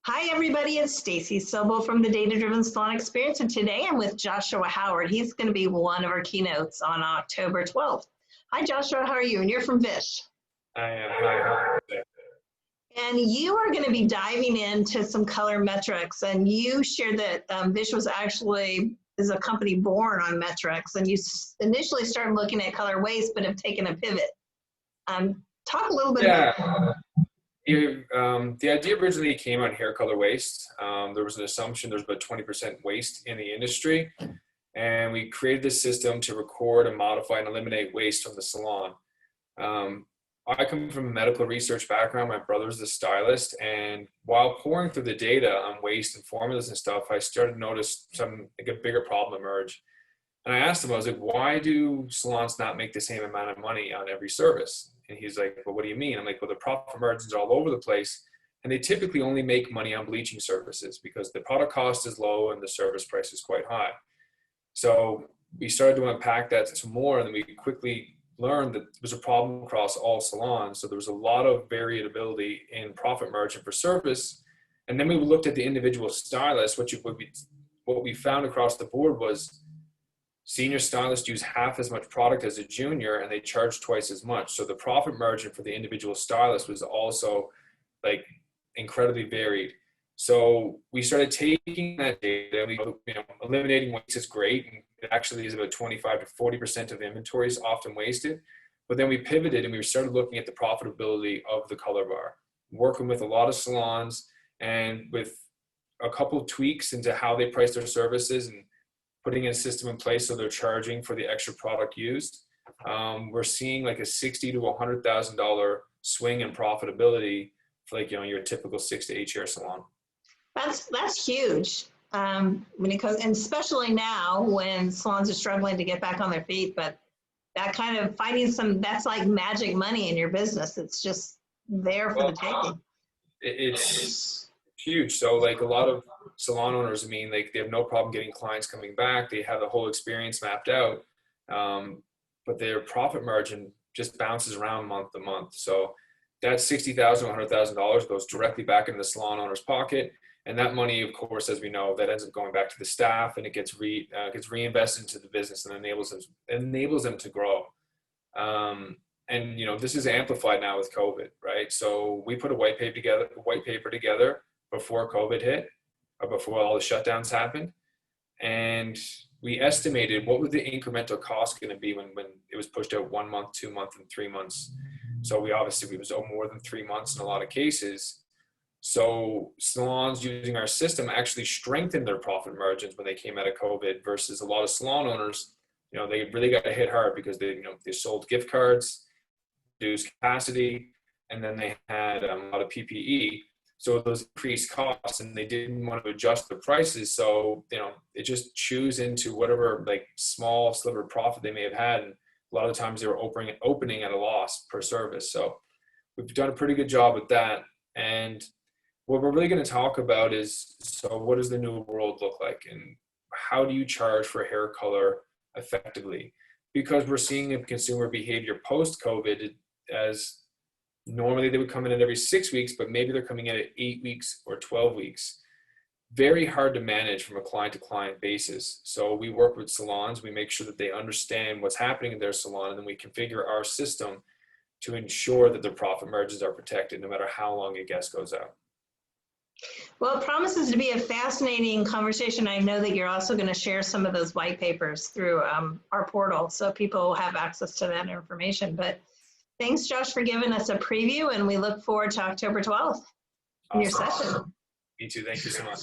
Hi, everybody. It's Stacey Soble from the Data-Driven Salon Experience, and today I'm with Joshua Howard. He's going to be one of our keynotes on October 12th. Hi, Joshua. How are you? And you're from Vish. I am. Hi. And you are going to be diving into some color metrics. And you shared that Vish was actually is a company born on metrics, and you initially started looking at color waste, but have taken a pivot. Talk a little bit about that. The idea originally came on hair color waste. There was an assumption there's about 20% waste in the industry, and we created this system to record and modify and eliminate waste from the salon. I come from a medical research background. My brother's a stylist, and while pouring through the data on waste and formulas and stuff, I started to notice a bigger problem emerge. And I asked him, I was like, why do salons not make the same amount of money on every service? And he's like, well, what do you mean? I'm like, well, the profit margins are all over the place, and they typically only make money on bleaching services because the product cost is low and the service price is quite high. So we started to unpack that some more, and then we quickly learned that there was a problem across all salons. So there was a lot of variability in profit margin for service. And then we looked at the individual stylists. What we found across the board was senior stylists use half as much product as a junior, and they charge twice as much. So the profit margin for the individual stylist was also like incredibly varied. So we started taking that data. Eliminating waste is great. And it actually is about 25 to 40% of inventory is often wasted. But then we pivoted and we started looking at the profitability of the color bar, working with a lot of salons and with a couple of tweaks into how they price their services and putting a system in place so they're charging for the extra product used. We're seeing like a $60,000 to $100,000 swing in profitability for your typical 6 to 8 chair salon. That's huge. When it comes, and especially now when salons are struggling to get back on their feet, but that kind of that's like magic money in your business. It's just there for the taking. It's huge. So like a lot of salon owners, they have no problem getting clients coming back. They have the whole experience mapped out, but their profit margin just bounces around month to month. So that $60,000 to $100,000 goes directly back into the salon owner's pocket. And that money, of course, as we know, that ends up going back to the staff, and it gets reinvested into the business and enables them to grow. And this is amplified now with COVID, right? So we put a white paper together before COVID hit, or before all the shutdowns happened, and we estimated what was the incremental cost going to be when it was pushed out 1 month, 2 months, and 3 months. So it was more than 3 months in a lot of cases. So salons using our system actually strengthened their profit margins when they came out of COVID, versus a lot of salon owners, they really got hit hard because they sold gift cards, reduced capacity, and then they had a lot of PPE. So those increased costs, and they didn't want to adjust the prices. So, it just chews into whatever small sliver of profit they may have had. And a lot of times they were opening at a loss per service. So we've done a pretty good job with that. And what we're really going to talk about is, so what does the new world look like, and how do you charge for hair color effectively? Because we're seeing a consumer behavior post-COVID as normally they would come in at every 6 weeks, but maybe they're coming in at 8 weeks or 12 weeks. Very hard to manage from a client-to-client basis. So we work with salons. We make sure that they understand what's happening in their salon, and then we configure our system to ensure that their profit margins are protected no matter how long a guest goes out. Well, it promises to be a fascinating conversation. I know that you're also going to share some of those white papers through our portal, so people have access to that information. But thanks, Josh, for giving us a preview, and we look forward to October 12th in your session. Me too. Thank you so much.